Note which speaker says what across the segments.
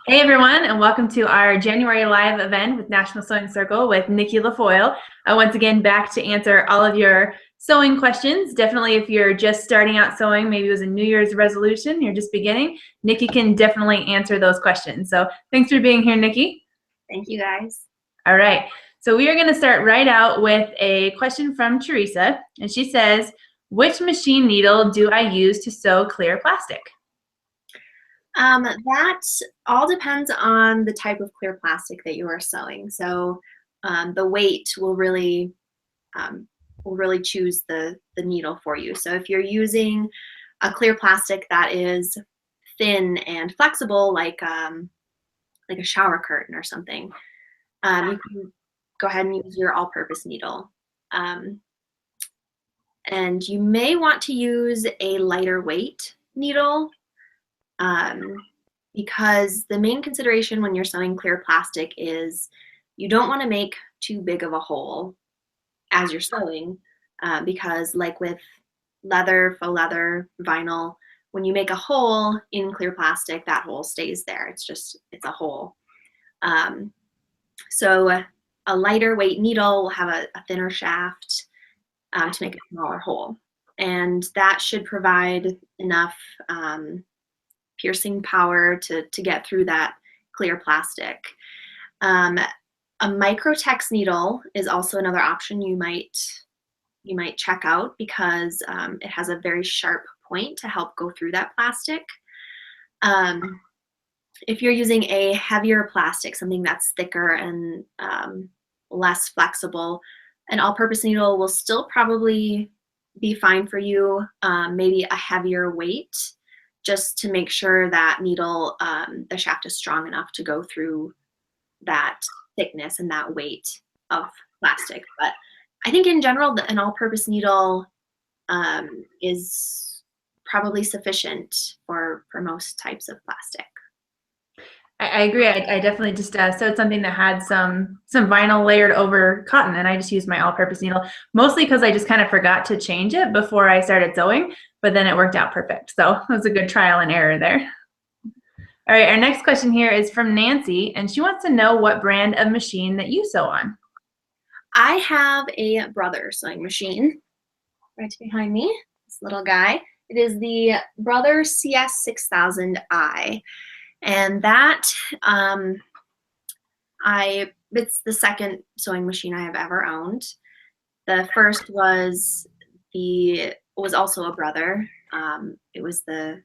Speaker 1: Hey everyone, and welcome to our January live event with National Sewing Circle with Nicki LaFoille. Once again, back to answer all of your sewing questions. Definitely if you're just starting out sewing, maybe it was a New Year's resolution, you're just beginning, Nicki can definitely answer those questions. So thanks for being here, Nicki.
Speaker 2: Thank you, guys.
Speaker 1: All right, so we are going to start right out with a question from Teresa, and she says, which machine needle do I use to sew clear plastic?
Speaker 2: That all depends on the type of clear plastic that you are sewing. So the weight will really choose the needle for you. So if you're using a clear plastic that is thin and flexible, like a shower curtain or something, you can go ahead and use your all-purpose needle. And you may want to use a lighter weight needle. Because the main consideration when you're sewing clear plastic is you don't want to make too big of a hole as you're sewing, because like with leather, faux leather, vinyl, when you make a hole in clear plastic, that hole stays there. It's a hole. So a lighter weight needle will have a thinner shaft to make a smaller hole. And that should provide enough piercing power to get through that clear plastic. A microtex needle is also another option you might check out because it has a very sharp point to help go through that plastic. If you're using a heavier plastic, something that's thicker and less flexible, an all-purpose needle will still probably be fine for you, maybe a heavier weight, just to make sure that needle, the shaft is strong enough to go through that thickness and that weight of plastic. But I think in general, an all-purpose needle is probably sufficient for most types of plastic.
Speaker 1: I agree. I definitely just sewed something that had some vinyl layered over cotton, and I just used my all-purpose needle, mostly because I just kind of forgot to change it before I started sewing, but then it worked out perfect. So it was a good trial and error there. All right, our next question here is from Nancy, and she wants to know what brand of machine that you sew on.
Speaker 2: I have a Brother sewing machine right behind me, this little guy. It is the Brother CS6000i. And that, it's the second sewing machine I have ever owned. The first was also a Brother. It was the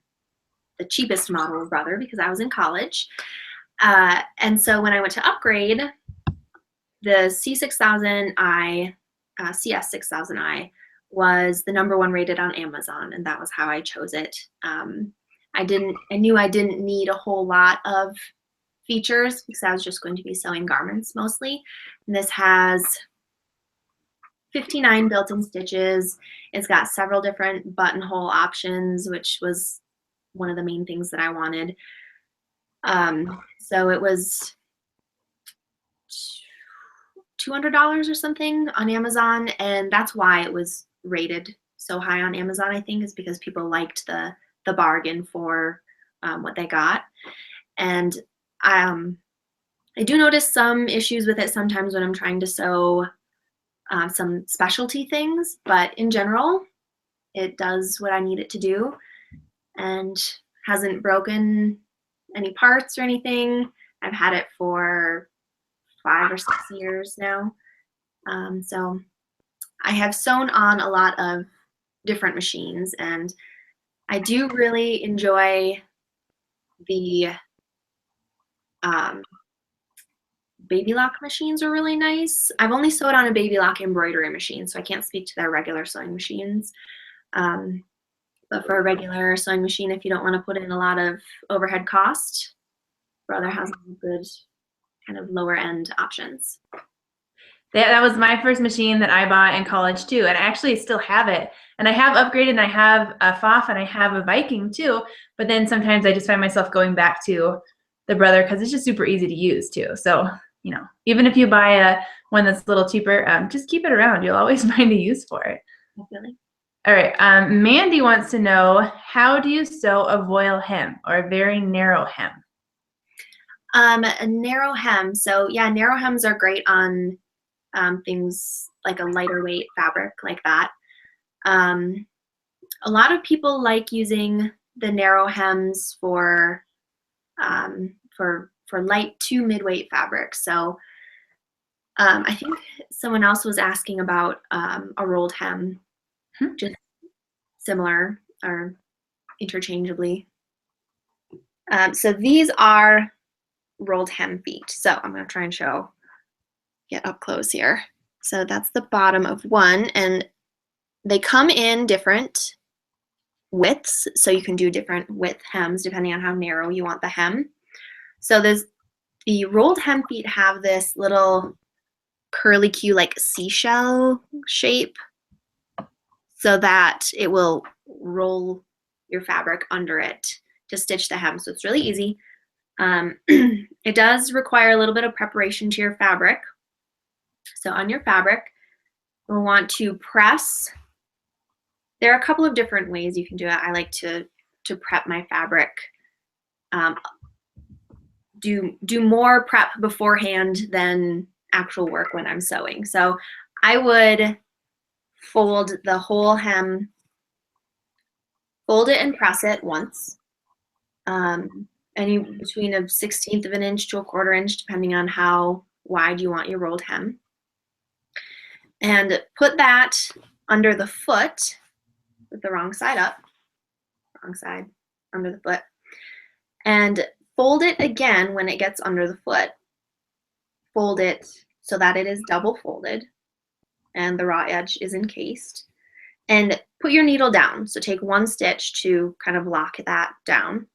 Speaker 2: cheapest model of Brother because I was in college. And so when I went to upgrade, the CS6000i was the #1 rated on Amazon, and that was how I chose it. I knew I didn't need a whole lot of features because I was just going to be sewing garments mostly. And this has 59 built-in stitches. It's got several different buttonhole options, which was one of the main things that I wanted. So it was $200 or something on Amazon, and that's why it was rated so high on Amazon, I think, is because people liked the bargain for what they got. And I do notice some issues with it sometimes when I'm trying to sew some specialty things, but in general, it does what I need it to do and hasn't broken any parts or anything. I've had it for 5 or 6 years now. So I have sewn on a lot of different machines, and I do really enjoy the baby lock machines are really nice. I've only sewed on a baby lock embroidery machine, so I can't speak to their regular sewing machines. But for a regular sewing machine, if you don't want to put in a lot of overhead cost, Brother has good kind of lower end options.
Speaker 1: That was my first machine that I bought in college too, and I actually still have it. And I have upgraded, and I have a FOF, and I have a Viking too, but then sometimes I just find myself going back to the Brother because it's just super easy to use too. So, you know, even if you buy one that's a little cheaper, just keep it around. You'll always find a use for it.
Speaker 2: Definitely.
Speaker 1: All right, Mandy wants to know, how do you sew a voile hem or a very narrow hem?
Speaker 2: A narrow hem. So yeah, narrow hems are great on things like a lighter weight fabric like that. A lot of people like using the narrow hems for light to mid-weight fabrics. So I think someone else was asking about a rolled hem, just similar or interchangeably. So these are rolled hem feet. So I'm going to try and get up close here. So that's the bottom of one, and they come in different widths. So you can do different width hems depending on how narrow you want the hem. So the rolled hem feet have this little curly Q like seashell shape so that it will roll your fabric under it to stitch the hem. So it's really easy. It does require a little bit of preparation to your fabric. So on your fabric, you'll want to press. There are a couple of different ways you can do it. I like to prep my fabric. Do more prep beforehand than actual work when I'm sewing. So I would fold the whole hem, fold it and press it once. Any between a 1/16 of an inch to a 1/4 inch, depending on how wide you want your rolled hem. And put that under the foot with the wrong side up, wrong side under the foot, and fold it again when it gets under the foot. Fold it so that it is double folded and the raw edge is encased. And put your needle down. So take one stitch to kind of lock that down.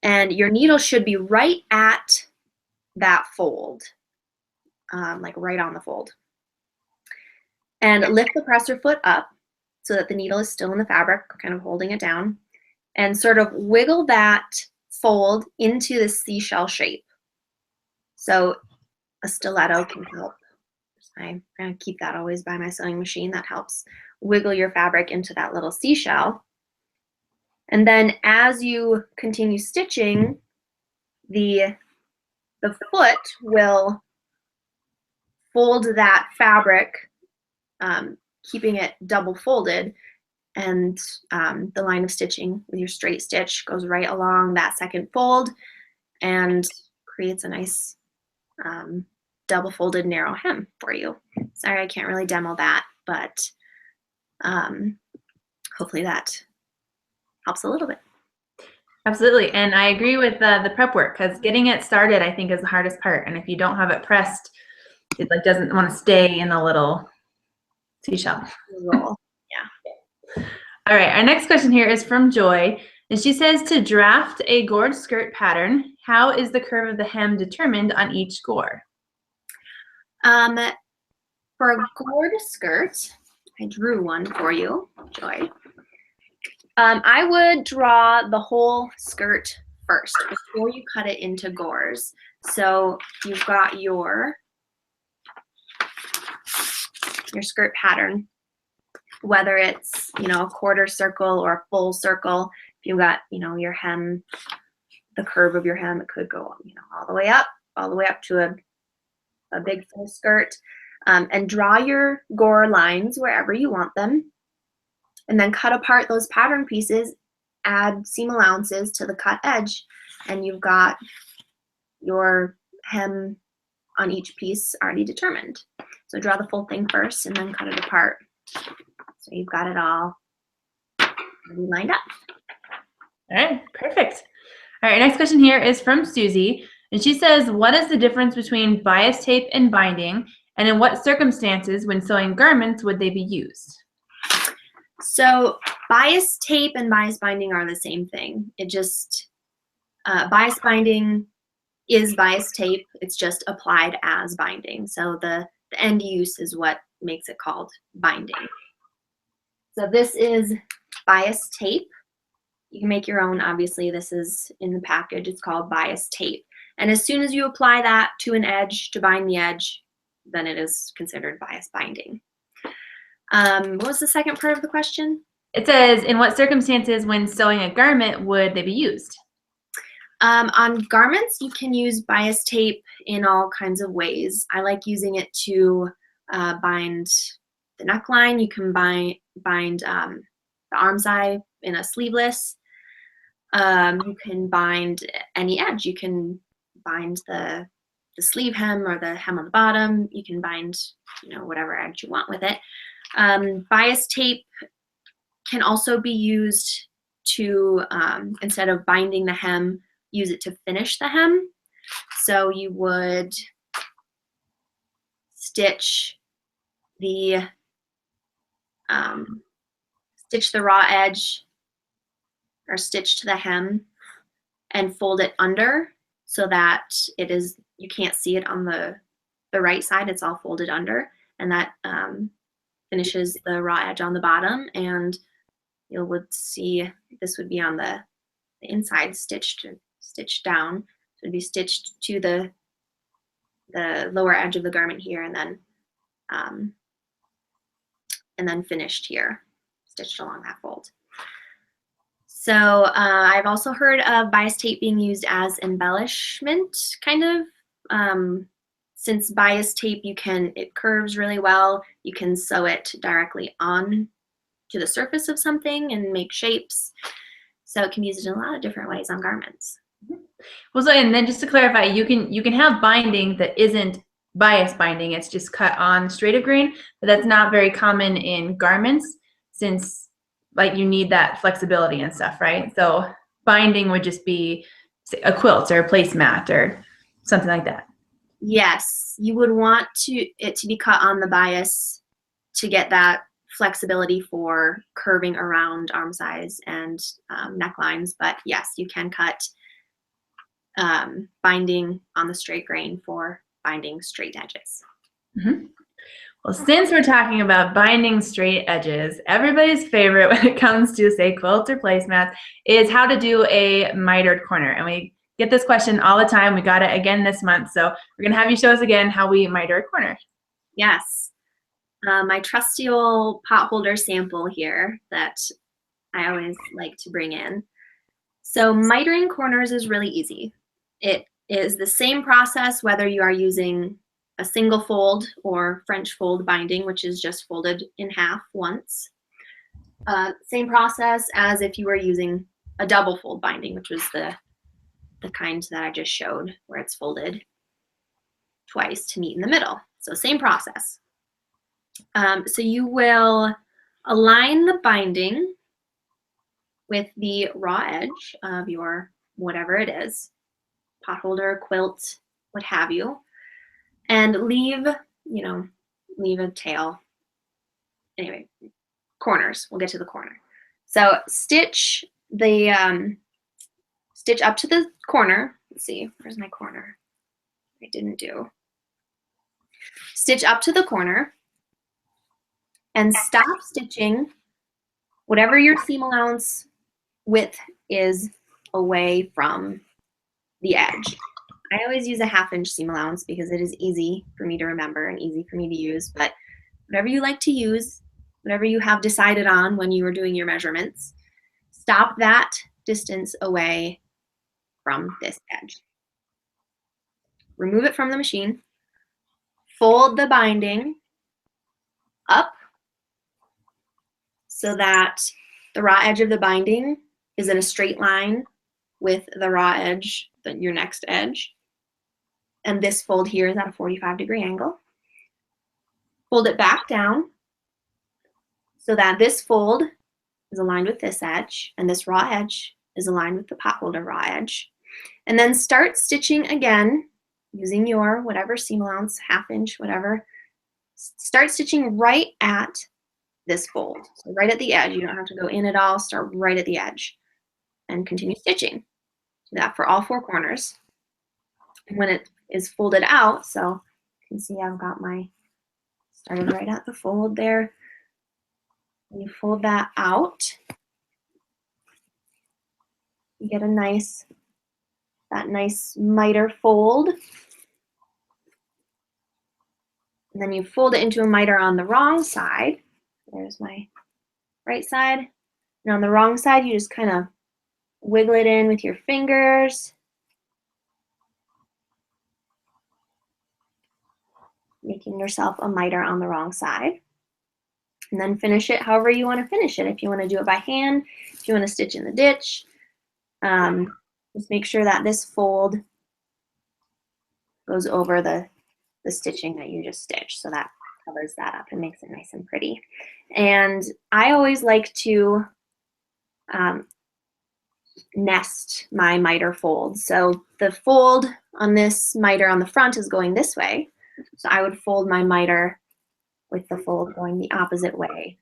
Speaker 2: And your needle should be right at that fold, like right on the fold. And lift the presser foot up so that the needle is still in the fabric, kind of holding it down, and sort of wiggle that fold into the seashell shape. So a stiletto can help. I'm going to keep that always by my sewing machine. That helps wiggle your fabric into that little seashell. And then as you continue stitching, the foot will fold that fabric, keeping it double folded, and the line of stitching with your straight stitch goes right along that second fold and creates a nice double folded narrow hem for you. Sorry, I can't really demo that, but hopefully that helps a little bit.
Speaker 1: Absolutely. And I agree with the prep work, because getting it started, I think, is the hardest part. And if you don't have it pressed, it like doesn't want to stay in the little seashell.
Speaker 2: Roll. Yeah.
Speaker 1: All right. Our next question here is from Joy. And she says, to draft a gored skirt pattern, how is the curve of the hem determined on each gore?
Speaker 2: For a gored skirt, I drew one for you, Joy. I would draw the whole skirt first before you cut it into gores. So you've got your skirt pattern, whether it's, a 1/4 circle or a full circle. If you've got, your hem, the curve of your hem, it could go, all the way up to a big full skirt. And draw your gore lines wherever you want them. And then cut apart those pattern pieces, add seam allowances to the cut edge, and you've got your hem on each piece already determined. So draw the full thing first and then cut it apart. So you've got it all lined up.
Speaker 1: All right, perfect. All right, next question here is from Susie. And she says, what is the difference between bias tape and binding? And in what circumstances when sewing garments would they be used?
Speaker 2: So bias tape and bias binding are the same thing. It just, bias binding is bias tape. It's just applied as binding. So the end use is what makes it called binding. So this is bias tape. You can make your own, obviously. This is in the package. It's called bias tape. And as soon as you apply that to an edge to bind the edge, then it is considered bias binding. What was the second part of the question?
Speaker 1: It says, in what circumstances when sewing a garment would they be used?
Speaker 2: On garments, you can use bias tape in all kinds of ways. I like using it to bind the neckline. You can bind the arm side in a sleeveless. You can bind any edge. You can bind the sleeve hem or the hem on the bottom. You can bind, whatever edge you want with it. Bias tape can also be used to, instead of binding the hem, use it to finish the hem. So you would stitch the raw edge or stitch to the hem and fold it under so that you can't see it on the right side. It's all folded under, and that finishes the raw edge on the bottom, and you would see this would be on the inside stitched down. So it'd be stitched to the lower edge of the garment here, and then finished here, stitched along that fold. So I've also heard of bias tape being used as embellishment, kind of. Since bias tape, it curves really well. You can sew it directly on to the surface of something and make shapes. So it can be used in a lot of different ways on garments.
Speaker 1: Well, so, and then just to clarify, you can have binding that isn't bias binding. It's just cut on straight of grain, but that's not very common in garments, since like you need that flexibility and stuff, right? So binding would just be a quilt or a placemat or something like that.
Speaker 2: Yes, you would want it to be cut on the bias to get that flexibility for curving around arm size and necklines. But yes, you can cut binding on the straight grain for binding straight edges.
Speaker 1: Mm-hmm. Well, since we're talking about binding straight edges, everybody's favorite when it comes to, say, quilts or placemats is how to do a mitered corner. And we get this question all the time. We got it again this month. So we're going to have you show us again how we miter a corner.
Speaker 2: Yes. My trusty old pot holder sample here that I always like to bring in. So mitering corners is really easy. It is the same process whether you are using a single fold or French fold binding, which is just folded in half once. Same process as if you were using a double fold binding, which was the kind that I just showed, where it's folded twice to meet in the middle. So same process. So you will align the binding with the raw edge of your whatever it is, pot holder, quilt, what have you, and leave a tail. Anyway, corners. We'll get to the corner. So stitch up to the corner. Let's see, where's my corner? I didn't do. Stitch up to the corner and stop stitching whatever your seam allowance width is away from the edge. I always use a 1/2 inch seam allowance because it is easy for me to remember and easy for me to use, but whatever you like to use, whatever you have decided on when you are doing your measurements, stop that distance away from this edge. Remove it from the machine, fold the binding up so that the raw edge of the binding is in a straight line with the raw edge, your next edge. And this fold here is at a 45-degree angle. Fold it back down so that this fold is aligned with this edge and this raw edge is aligned with the pot holder raw edge. And then start stitching again using your whatever seam allowance, 1/2 inch, whatever. Start stitching right at this fold. So right at the edge. You don't have to go in at all. Start right at the edge and continue stitching. Do that for all 4 corners. And when it is folded out, so you can see I've got started right at the fold there. When you fold that out, you get that nice miter fold. And then you fold it into a miter on the wrong side. There's my right side. And on the wrong side, you just kind of wiggle it in with your fingers making yourself a miter on the wrong side. And then finish it however you want to finish it. If you want to do it by hand, if you want to stitch in the ditch, just make sure that this fold goes over the stitching that you just stitched. So that covers that up and makes it nice and pretty. And I always like to nest my miter folds. So the fold on this miter on the front is going this way. So I would fold my miter with the fold going the opposite way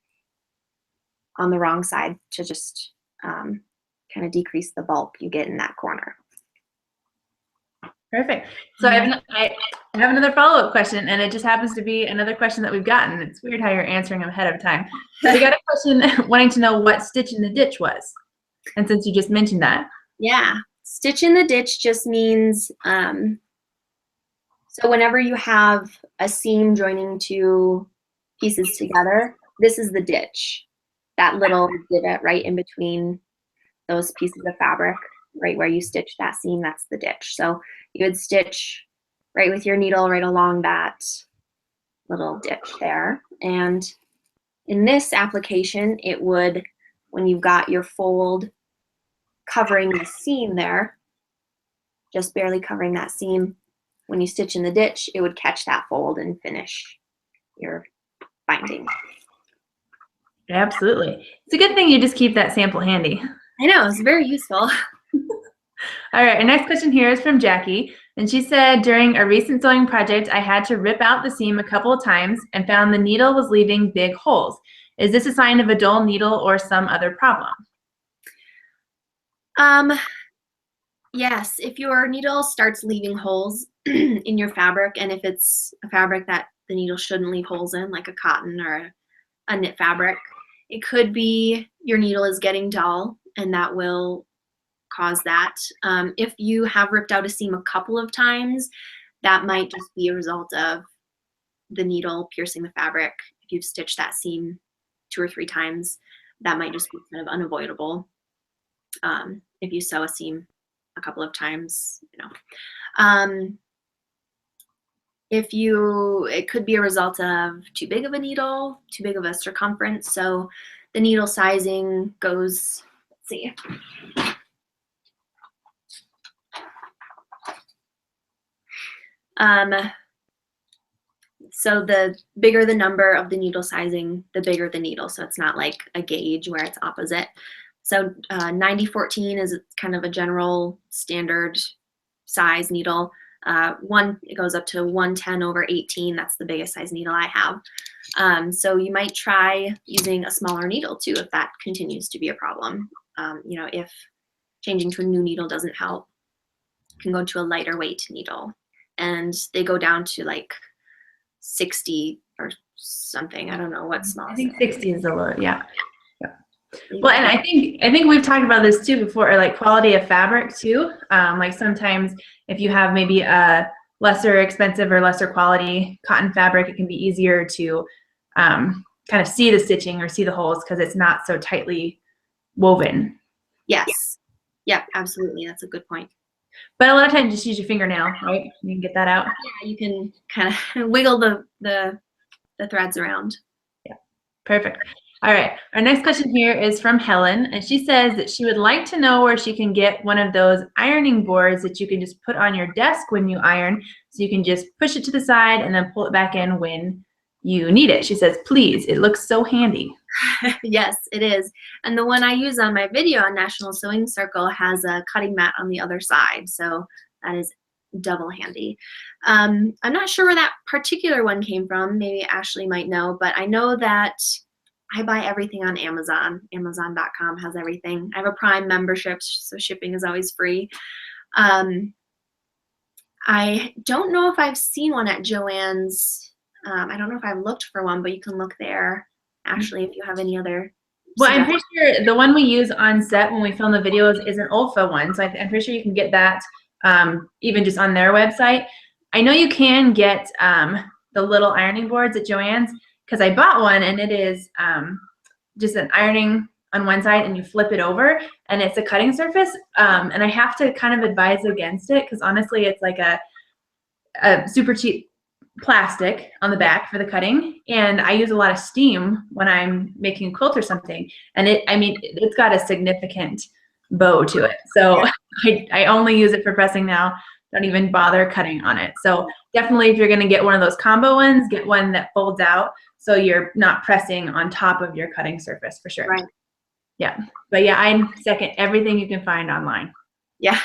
Speaker 2: on the wrong side to just kind of decrease the bulk you get in that corner.
Speaker 1: Perfect. So I have another follow-up question, and it just happens to be another question that we've gotten. It's weird how you're answering them ahead of time. So we got a question wanting to know what stitch in the ditch was. And since you just mentioned that.
Speaker 2: Yeah, stitch in the ditch just means, so whenever you have a seam joining two pieces together, this is the ditch. That little divot right in between those pieces of fabric, right where you stitch that seam, that's the ditch. So you would stitch right with your needle right along that little ditch there. And in this application, it would, when you've got your fold covering the seam there, just barely covering that seam, when you stitch in the ditch, it would catch that fold and finish your binding.
Speaker 1: Absolutely. It's a good thing you just keep that sample handy.
Speaker 2: I know, it's very useful.
Speaker 1: All right, our next question here is from Jackie, and she said, during a recent sewing project, I had to rip out the seam a couple of times and found the needle was leaving big holes. Is this a sign of a dull needle or some other problem?
Speaker 2: Yes, if your needle starts leaving holes in your fabric, and if it's a fabric that the needle shouldn't leave holes in, like a cotton or a knit fabric, it could be your needle is getting dull, and that will cause that. If you have ripped out a seam a couple of times, that might just be a result of the needle piercing the fabric. If you've stitched that seam 2 or 3 times, that might just be kind of unavoidable. If you sew a seam a couple of times, you know. It could be a result of too big of a needle, too big of a circumference. So the needle sizing goes, let's see. So the bigger the number of the needle sizing, the bigger the needle. So it's not like a gauge where it's opposite. So 90-14 is kind of a general standard size needle. It goes up to 110/18. That's the biggest size needle I have. So you might try using a smaller needle too if that continues to be a problem. You know, if changing to a new needle doesn't help, you can go to a lighter weight needle, and they go down to like 60 or something. I don't know what small.
Speaker 1: I think 60 is a little, yeah. Well, and I think we've talked about this too before, like quality of fabric too. Like sometimes if you have maybe a lesser expensive or lesser quality cotton fabric, it can be easier to kind of see the stitching or see the holes because it's not so tightly woven.
Speaker 2: Yes. Yep, absolutely. That's a good point.
Speaker 1: But a lot of times just use your fingernail, right? You can get that out.
Speaker 2: Yeah, you can kind of wiggle the threads around.
Speaker 1: Yeah, perfect. All right, our next question here is from Helen, and she says that she would like to know where she can get one of those ironing boards that you can just put on your desk when you iron, so you can just push it to the side and then pull it back in when you need it. She says, please, it looks so handy.
Speaker 2: Yes, it is. And the one I use on my video on National Sewing Circle has a cutting mat on the other side, so that is double handy. I'm not sure where that particular one came from. Maybe Ashley might know, but I know that I buy everything on Amazon. Amazon.com has everything. I have a Prime membership, so shipping is always free. I don't know if I've seen one at Joann's. I don't know if I've looked for one, but you can look there. Ashley, if you have any other.
Speaker 1: Well, I'm pretty sure the one we use on set when we film the videos is an Olfa one, so I'm pretty sure you can get that even just on their website. I know you can get the little ironing boards at Joann's, because I bought one, and it is just an ironing on one side, and you flip it over, and it's a cutting surface. And I have to kind of advise against it, because honestly, it's like a super cheap plastic on the back for the cutting, and I use a lot of steam when I'm making a quilt or something. And it's got a significant bow to it. So I only use it for pressing now. Don't even bother cutting on it. So definitely, if you're going to get one of those combo ones, get one that folds out so you're not pressing on top of your cutting surface for sure.
Speaker 2: Right.
Speaker 1: Yeah. But yeah, I second everything you can find online.
Speaker 2: Yeah.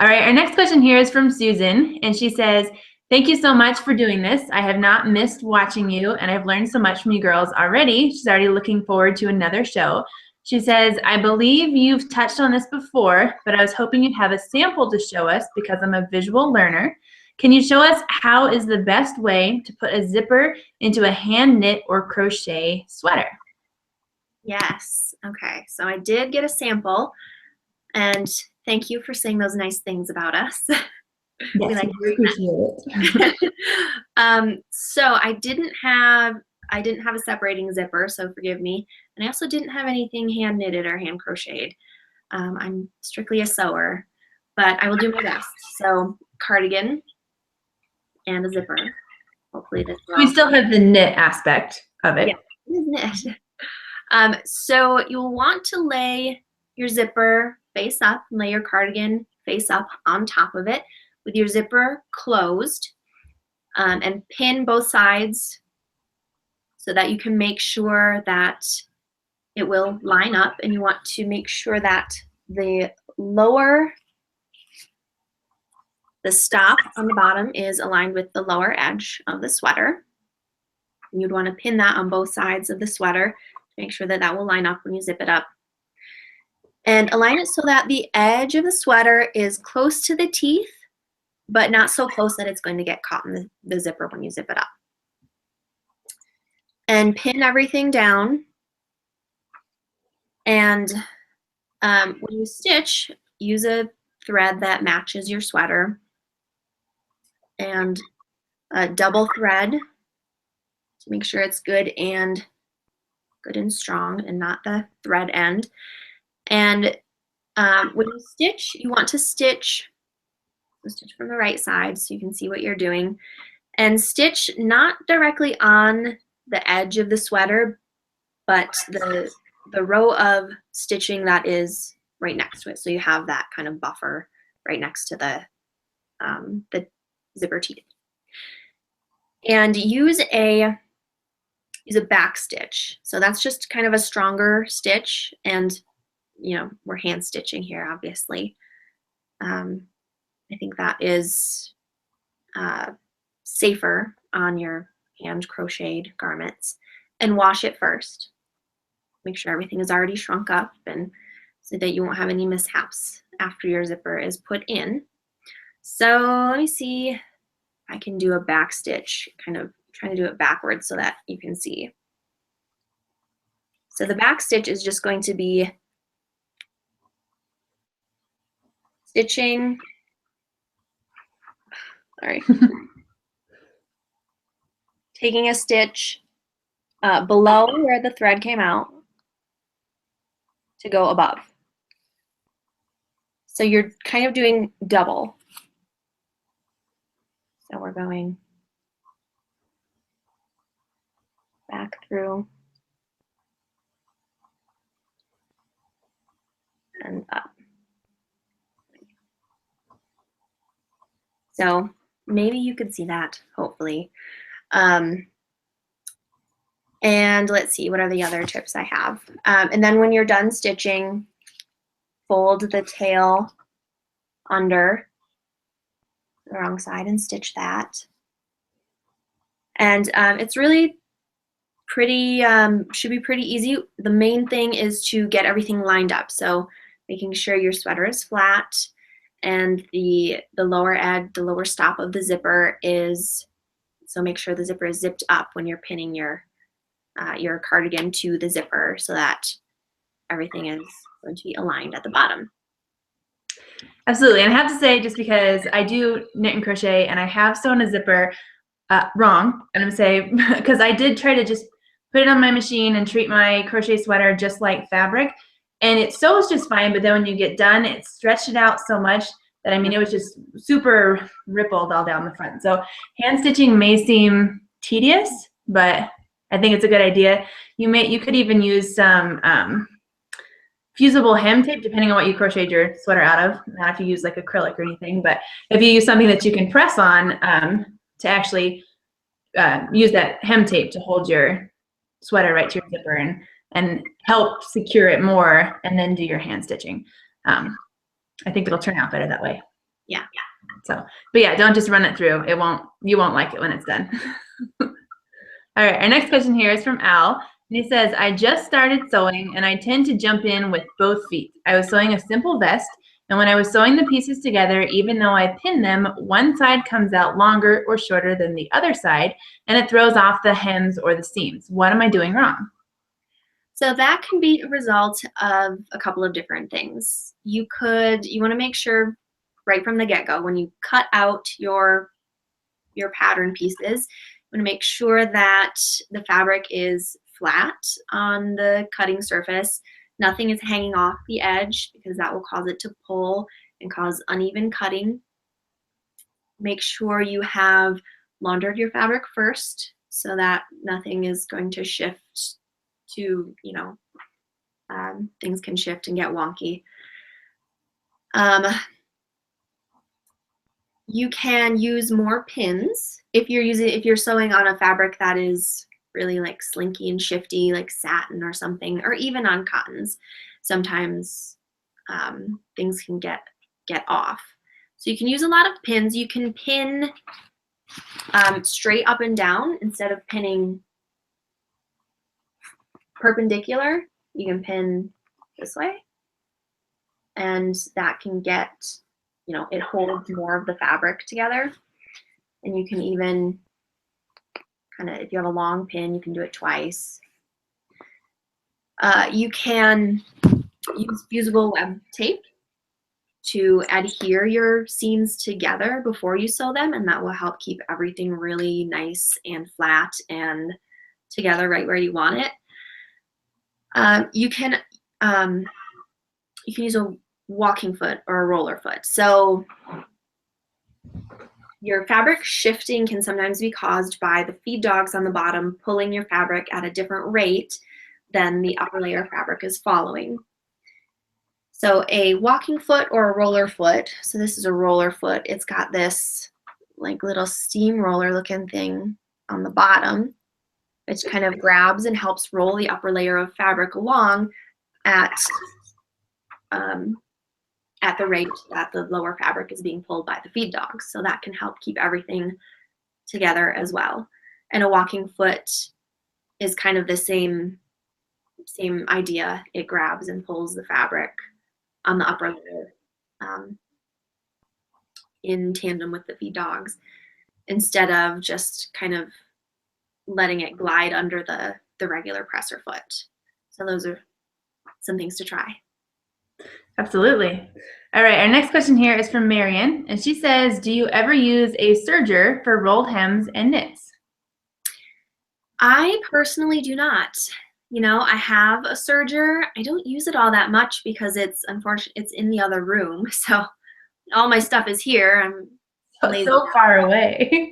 Speaker 1: All right, our next question here is from Susan, and she says, thank you so much for doing this. I have not missed watching you, and I've learned so much from you girls already. She's already looking forward to another show. She says, I believe you've touched on this before, but I was hoping you'd have a sample to show us because I'm a visual learner. Can you show us how is the best way to put a zipper into a hand knit or crochet sweater?
Speaker 2: Yes. Okay. So I did get a sample, and thank you for saying those nice things about us.
Speaker 1: Yes, we appreciate it.
Speaker 2: So I didn't have a separating zipper, so forgive me. And I also didn't have anything hand knitted or hand crocheted. I'm strictly a sewer, but I will do my best. So cardigan and a zipper. Hopefully this will.
Speaker 1: We still have the knit aspect of it.
Speaker 2: Yeah, it is knit. So you'll want to lay your zipper face up and lay your cardigan face up on top of it with your zipper closed, and pin both sides so that you can make sure that it will line up, and you want to make sure that the stop on the bottom is aligned with the lower edge of the sweater. And you'd want to pin that on both sides of the sweater to make sure that that will line up when you zip it up. And align it so that the edge of the sweater is close to the teeth, but not so close that it's going to get caught in the zipper when you zip it up. And pin everything down. And when you stitch, use a thread that matches your sweater. And double thread to make sure it's good and strong and not the thread end. And when you stitch, you want to stitch from the right side so you can see what you're doing. And stitch not directly on the edge of the sweater, but the row of stitching that is right next to it. So you have that kind of buffer right next to the zipper teeth. And use a back stitch. So that's just kind of a stronger stitch, and we're hand stitching here, obviously. I think that is safer on your hand crocheted garments. And wash it first. Make sure everything is already shrunk up, and so that you won't have any mishaps after your zipper is put in. So let me see if I can do a back stitch, kind of trying to do it backwards so that you can see. So the back stitch is just going to be stitching, sorry, taking a stitch below where the thread came out to go above. So you're kind of doing double. So we're going back through and up. So maybe you could see that, hopefully. And let's see, what are the other tips I have? And then when you're done stitching, fold the tail under the wrong side and stitch that. And it's really pretty, should be pretty easy. The main thing is to get everything lined up. So making sure your sweater is flat and the lower edge, the lower stop of the zipper is, so make sure the zipper is zipped up when you're pinning your cardigan to the zipper so that everything is going to be aligned at the bottom.
Speaker 1: Absolutely. And I have to say, just because I do knit and crochet and I have sewn a zipper wrong, and I'm saying, because I did try to just put it on my machine and treat my crochet sweater just like fabric, and it sews just fine, but then when you get done, it stretched it out so much that, I mean, it was just super rippled all down the front. So hand stitching may seem tedious, but I think it's a good idea. You could even use some fusible hem tape, depending on what you crocheted your sweater out of. Not if you use like acrylic or anything, but if you use something that you can press on to actually use that hem tape to hold your sweater right to your zipper and help secure it more, and then do your hand stitching. I think it'll turn out better that way.
Speaker 2: Yeah.
Speaker 1: So, but yeah, don't just run it through. You won't like it when it's done. All right, our next question here is from Al. And he says, I just started sewing and I tend to jump in with both feet. I was sewing a simple vest, and when I was sewing the pieces together, even though I pin them, one side comes out longer or shorter than the other side, and it throws off the hems or the seams. What am I doing wrong?
Speaker 2: So that can be a result of a couple of different things. You want to make sure right from the get-go, when you cut out your pattern pieces, you want to make sure that the fabric is flat on the cutting surface. Nothing is hanging off the edge, because that will cause it to pull and cause uneven cutting. Make sure you have laundered your fabric first, so that nothing is going to shift to, things can shift and get wonky. You can use more pins if you're sewing on a fabric that is really like slinky and shifty, like satin or something, or even on cottons. Sometimes things can get off. So you can use a lot of pins. You can pin straight up and down instead of pinning perpendicular. You can pin this way, and that can get, it holds more of the fabric together. And you can even if you have a long pin, you can do it twice. You can use fusible web tape to adhere your seams together before you sew them, and that will help keep everything really nice and flat and together right where you want it. You can use a walking foot or a roller foot. So your fabric shifting can sometimes be caused by the feed dogs on the bottom pulling your fabric at a different rate than the upper layer of fabric is following. So a walking foot or a roller foot, so this is a roller foot, it's got this like little steamroller looking thing on the bottom, which kind of grabs and helps roll the upper layer of fabric along at the rate that the lower fabric is being pulled by the feed dogs. So that can help keep everything together as well. And a walking foot is kind of the same idea. It grabs and pulls the fabric on the upper layer in tandem with the feed dogs, instead of just kind of letting it glide under the regular presser foot. So those are some things to try.
Speaker 1: Absolutely. All right, our next question here is from Marion, and she says, do you ever use a serger for rolled hems and knits?
Speaker 2: I personally do not. I have a serger. I don't use it all that much because it's in the other room. So all my stuff is here. I'm
Speaker 1: so far away.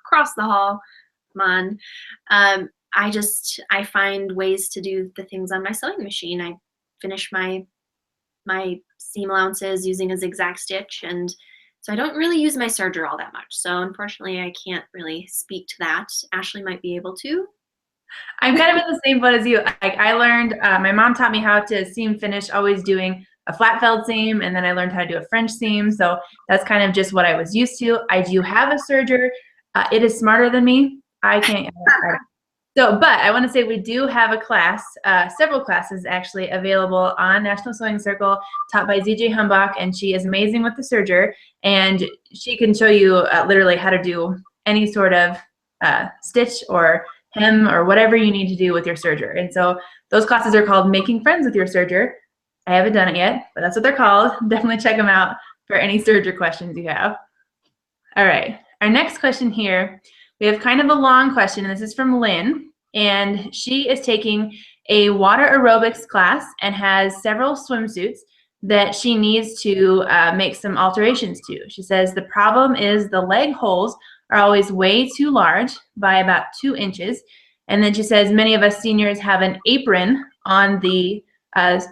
Speaker 2: Across the hall. Come on. I find ways to do the things on my sewing machine. I finish my seam allowances using a zigzag stitch, and so I don't really use my serger all that much. So unfortunately, I can't really speak to that. Ashley might be able to.
Speaker 1: I'm kind of in the same boat as you. I learned, my mom taught me how to seam finish, always doing a flat felled seam, and then I learned how to do a French seam. So that's kind of just what I was used to. I do have a serger. It is smarter than me. I can't. So, but I want to say we do have a class, several classes actually available on National Sewing Circle, taught by ZJ Humbach, and she is amazing with the serger, and she can show you literally how to do any sort of stitch or hem or whatever you need to do with your serger. And so those classes are called Making Friends with Your Serger. I haven't done it yet, but that's what they're called. Definitely check them out for any serger questions you have. All right, our next question here. We have kind of a long question, and this is from Lynn, and she is taking a water aerobics class and has several swimsuits. that she needs to make some alterations to. She says the problem is the leg holes are always way too large by about 2 inches. And then she says many of us seniors have an apron on the as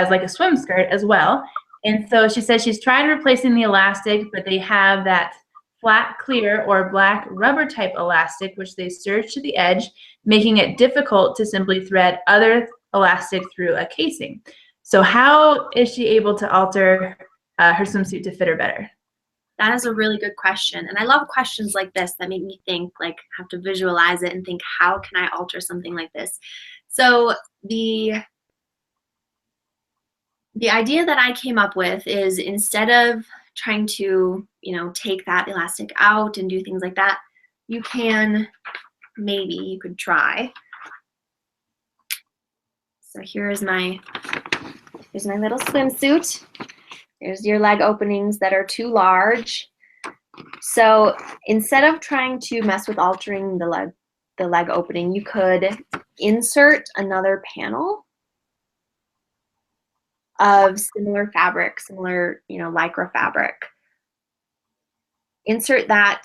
Speaker 1: like a swim skirt as well. And so she says she's tried replacing the elastic, but they have that flat clear or black rubber type elastic, which they serge to the edge, making it difficult to simply thread other elastic through a casing. So how is she able to alter her swimsuit to fit her better?
Speaker 2: That is a really good question. And I love questions like this that make me think, like, have to visualize it and think, how can I alter something like this? So the idea that I came up with is, instead of trying to, take that elastic out and do things like that, you could try. So here's my little swimsuit. There's your leg openings that are too large. So instead of trying to mess with altering the leg opening, you could insert another panel of similar fabric, lycra fabric. Insert that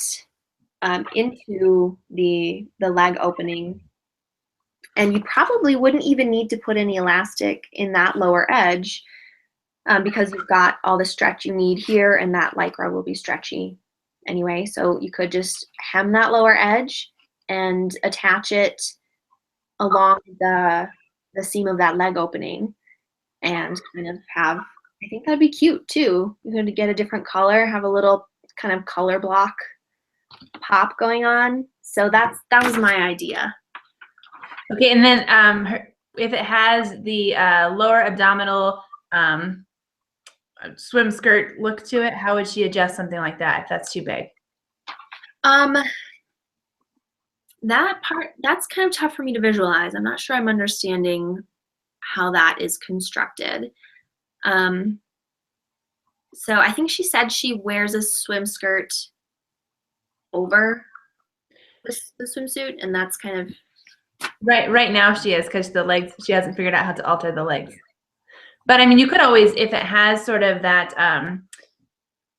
Speaker 2: into the leg opening, and you probably wouldn't even need to put any elastic in that lower edge, because you've got all the stretch you need here, and that lycra will be stretchy anyway. So you could just hem that lower edge and attach it along the seam of that leg opening, and kind of have, I think that'd be cute too. You're going to get a different color, have a little kind of color block pop going on. So that was my idea.
Speaker 1: Okay, and then if it has the lower abdominal swim skirt look to it, how would she adjust something like that if that's too big?
Speaker 2: That part, that's kind of tough for me to visualize. I'm not sure I'm understanding how that is constructed. So I think she said she wears a swim skirt over the swimsuit, and that's kind of
Speaker 1: right now she is, because the legs, she hasn't figured out how to alter the legs. But I mean, you could always, if it has sort of that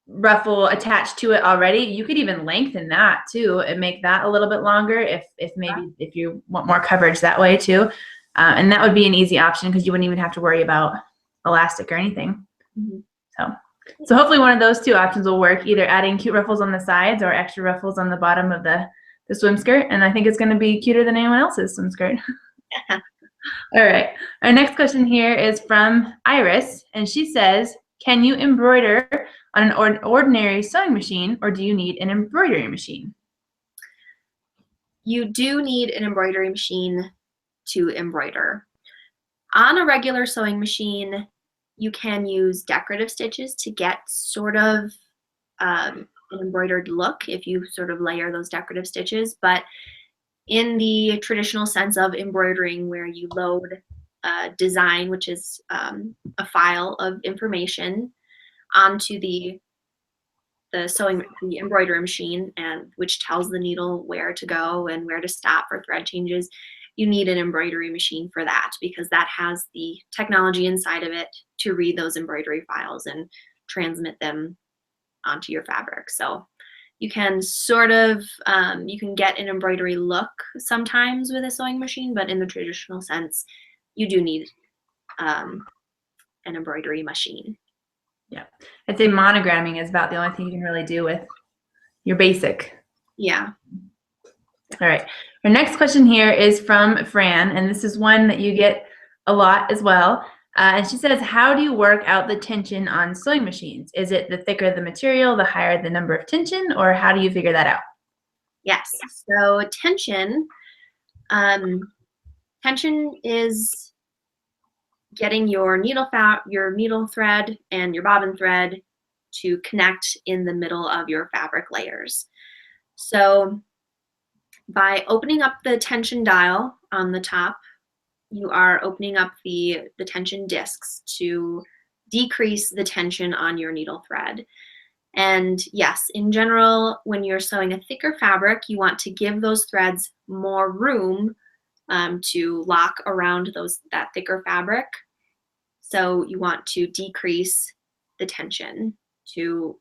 Speaker 1: ruffle attached to it already, you could even lengthen that too and make that a little bit longer if you want more coverage that way too. And that would be an easy option, because you wouldn't even have to worry about elastic or anything.
Speaker 2: Mm-hmm.
Speaker 1: So hopefully one of those two options will work, either adding cute ruffles on the sides or extra ruffles on the bottom of the swim skirt. And I think it's going to be cuter than anyone else's swim skirt. All right. Our next question here is from Iris, and she says, can you embroider on an ordinary sewing machine, or do you need an embroidery machine?
Speaker 2: You do need an embroidery machine to embroider. On a regular sewing machine, you can use decorative stitches to get sort of an embroidered look if you sort of layer those decorative stitches. But in the traditional sense of embroidering, where you load a design, which is a file of information, onto the embroidery machine, and which tells the needle where to go and where to stop for thread changes, you need an embroidery machine for that, because that has the technology inside of it to read those embroidery files and transmit them onto your fabric. So you can sort of, you can get an embroidery look sometimes with a sewing machine, but in the traditional sense, you do need an embroidery machine.
Speaker 1: Yeah, I'd say monogramming is about the only thing you can really do with your basic.
Speaker 2: Yeah.
Speaker 1: All right. Our next question here is from Fran, and this is one that you get a lot as well. And she says, how do you work out the tension on sewing machines? Is it the thicker the material, the higher the number of tension, or how do you figure that out?
Speaker 2: Yes. So tension is getting your needle thread and your bobbin thread to connect in the middle of your fabric layers. So by opening up the tension dial on the top, you are opening up the tension discs to decrease the tension on your needle thread. And yes, in general, when you're sewing a thicker fabric, you want to give those threads more room to lock around that thicker fabric. So you want to decrease the tension to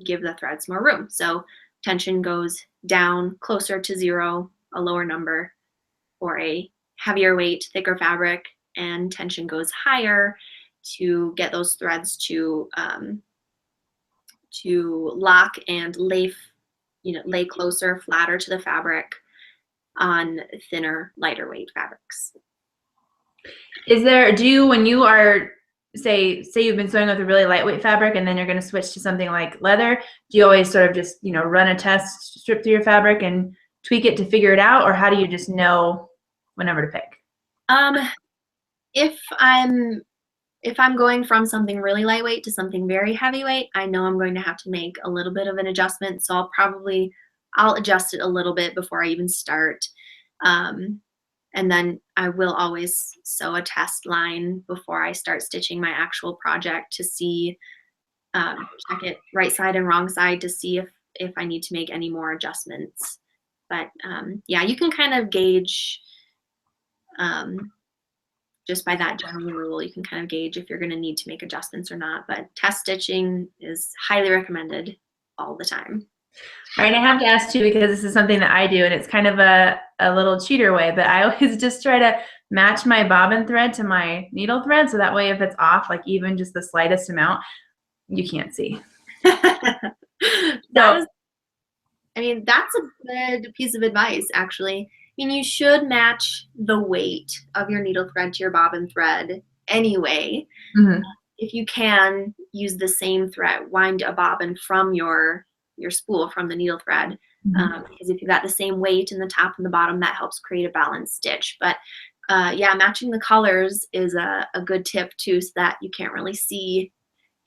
Speaker 2: give the threads more room. So tension goes down closer to 0, a lower number for a heavier weight, thicker fabric, and tension goes higher to get those threads to lock and lay closer, flatter to the fabric on thinner, lighter weight fabrics.
Speaker 1: When you are, say you've been sewing with a really lightweight fabric and then you're going to switch to something like leather, do you always sort of just, run a test strip through your fabric and tweak it to figure it out? Or how do you just know what number to pick?
Speaker 2: If I'm going from something really lightweight to something very heavyweight, I know I'm going to have to make a little bit of an adjustment. So I'll adjust it a little bit before I even start. And then I will always sew a test line before I start stitching my actual project to see, check it right side and wrong side to see if I need to make any more adjustments. But yeah, you can kind of gauge, just by that general rule, you can kind of gauge if you're going to need to make adjustments or not. But test stitching is highly recommended all the time.
Speaker 1: All right, I have to ask too, because this is something that I do, and it's kind of a little cheater way, but I always just try to match my bobbin thread to my needle thread, so that way if it's off, like even just the slightest amount, you can't see.
Speaker 2: That's a good piece of advice, actually. I mean, you should match the weight of your needle thread to your bobbin thread anyway.
Speaker 1: Mm-hmm.
Speaker 2: If you can, use the same thread, wind a bobbin from your spool, from the needle thread, because if you've got the same weight in the top and the bottom, that helps create a balanced stitch. But yeah, matching the colors is a good tip too, so that you can't really see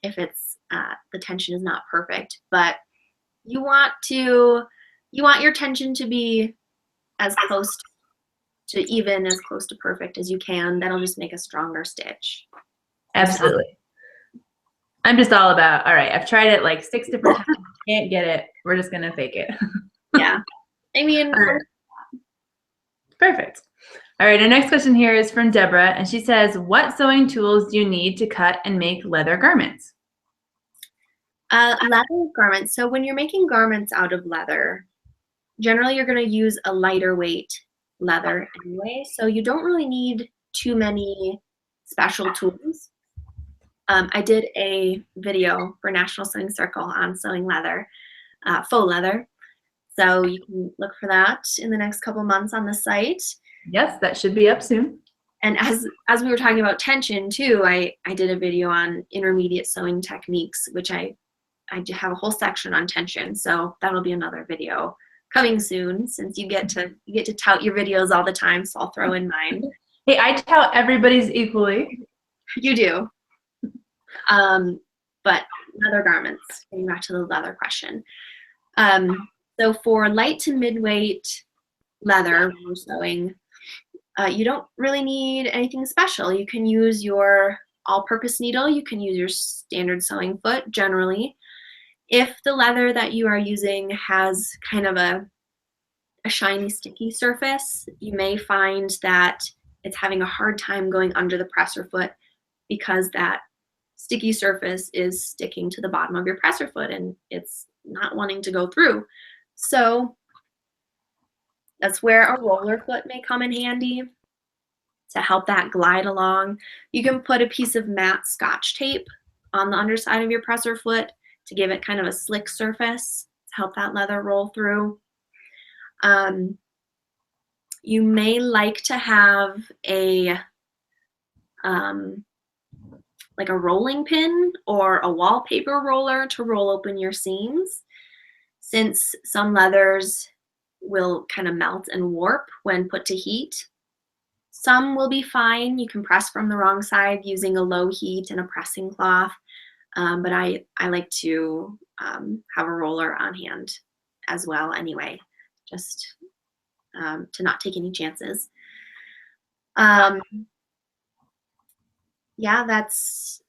Speaker 2: if it's the tension is not perfect. But you want your tension to be as close to even, as close to perfect as you can. That'll just make a stronger stitch.
Speaker 1: Absolutely. I'm just all about, all right, I've tried it like 6 different times, can't get it, we're just gonna fake it.
Speaker 2: Yeah, I mean,
Speaker 1: perfect. All right, our next question here is from Deborah, and she says, what sewing tools do you need to cut and make leather garments?
Speaker 2: Leather garments. So when you're making garments out of leather, generally you're going to use a lighter weight leather anyway, so you don't really need too many special tools. I did a video for National Sewing Circle on sewing leather, faux leather, so you can look for that in the next couple months on the site.
Speaker 1: Yes, that should be up soon.
Speaker 2: And as we were talking about tension too, I did a video on intermediate sewing techniques, which I have a whole section on tension, so that'll be another video coming soon, since you get to tout your videos all the time, so I'll throw in mine.
Speaker 1: Hey, I tout everybody's equally.
Speaker 2: You do. But leather garments, getting back to the leather question. So for light to mid-weight leather when you're sewing, you don't really need anything special. You can use your all-purpose needle. You can use your standard sewing foot generally. If the leather that you are using has kind of a shiny, sticky surface, you may find that it's having a hard time going under the presser foot because that sticky surface is sticking to the bottom of your presser foot and it's not wanting to go through. So that's where a roller foot may come in handy to help that glide along. You can put a piece of matte Scotch tape on the underside of your presser foot to give it kind of a slick surface to help that leather roll through. You may like to have a like a rolling pin or a wallpaper roller to roll open your seams, since some leathers will kind of melt and warp when put to heat. Some will be fine. You can press from the wrong side using a low heat and a pressing cloth. But I like to have a roller on hand as well anyway, just to not take any chances. Yeah, that's,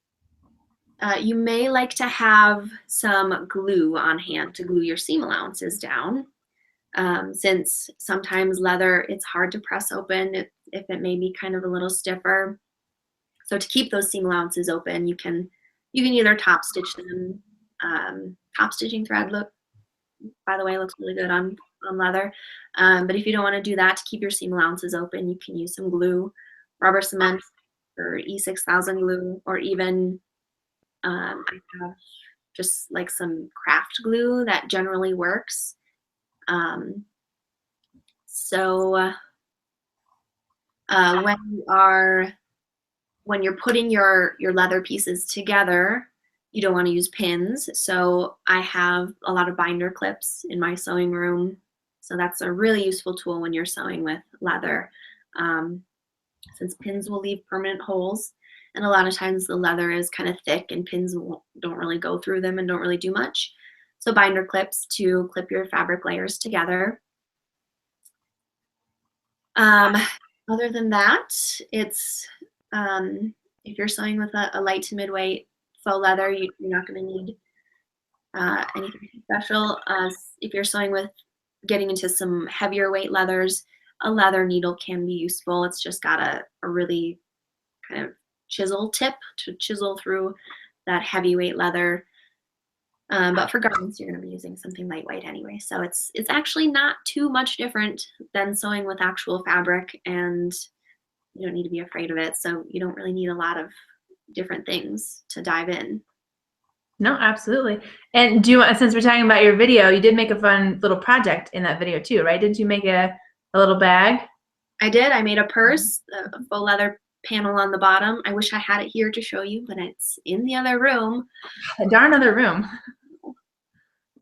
Speaker 2: you may like to have some glue on hand to glue your seam allowances down, since sometimes leather, it's hard to press open if it may be kind of a little stiffer. So to keep those seam allowances open, you can either top stitch them. Top stitching thread by the way, looks really good on leather. But if you don't want to do that, to keep your seam allowances open, you can use some glue, rubber cement or E6000 glue, or even I have just like some craft glue that generally works. So when you're putting your leather pieces together, you don't want to use pins. So I have a lot of binder clips in my sewing room. So that's a really useful tool when you're sewing with leather, since pins will leave permanent holes. And a lot of times the leather is kind of thick and pins don't really go through them and don't really do much. So binder clips to clip your fabric layers together. Other than that, it's if you're sewing with a light to midweight faux leather, you're not going to need anything special. If you're sewing with getting into some heavier weight leathers, a leather needle can be useful. It's just got a really kind of chisel tip to chisel through that heavyweight leather. But for garments, you're going to be using something lightweight anyway. So it's actually not too much different than sewing with actual fabric, and you don't need to be afraid of it. So you don't really need a lot of different things to dive in.
Speaker 1: No, absolutely. And since we're talking about your video, you did make a fun little project in that video too, right? Didn't you make a little bag?
Speaker 2: I did. I made a purse, a faux leather panel on the bottom. I wish I had it here to show you, but it's in the other room.
Speaker 1: A darn other room.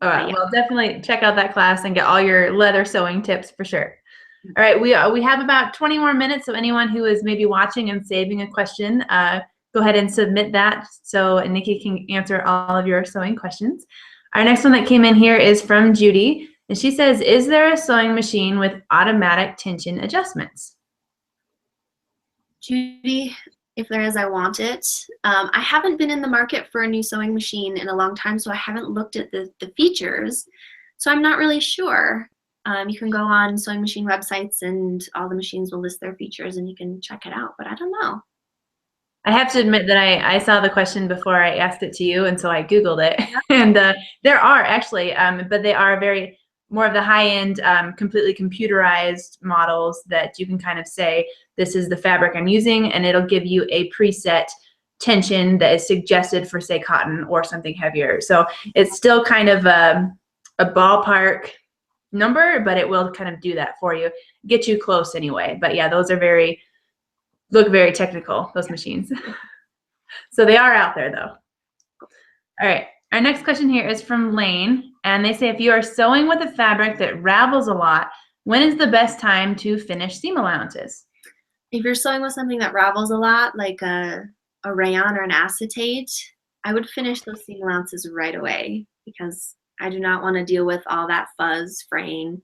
Speaker 1: All right, well, definitely check out that class and get all your leather sewing tips for sure. All right, we have about 20 more minutes, so anyone who is maybe watching and saving a question, go ahead and submit that so Nicki can answer all of your sewing questions. Our next one that came in here is from Judy, and she says, is there a sewing machine with automatic tension adjustments?
Speaker 2: Judy, if there is, I want it. I haven't been in the market for a new sewing machine in a long time, so I haven't looked at the features. So I'm not really sure. You can go on sewing machine websites and all the machines will list their features and you can check it out, but I don't know.
Speaker 1: I have to admit that I saw the question before I asked it to you, and so I Googled it. And there are actually, but they are more of the high-end, completely computerized models that you can kind of say, this is the fabric I'm using, and it'll give you a preset tension that is suggested for, say, cotton or something heavier. So it's still kind of a ballpark number, but it will kind of do that for you, get you close anyway. But yeah, those are look very technical, those machines. So they are out there though. All right, our next question here is from Lane, and they say, if you are sewing with a fabric that ravels a lot, when is the best time to finish seam allowances?
Speaker 2: If you're sewing with something that ravels a lot, like a rayon or an acetate, I would finish those seam allowances right away because I do not want to deal with all that fuzz fraying.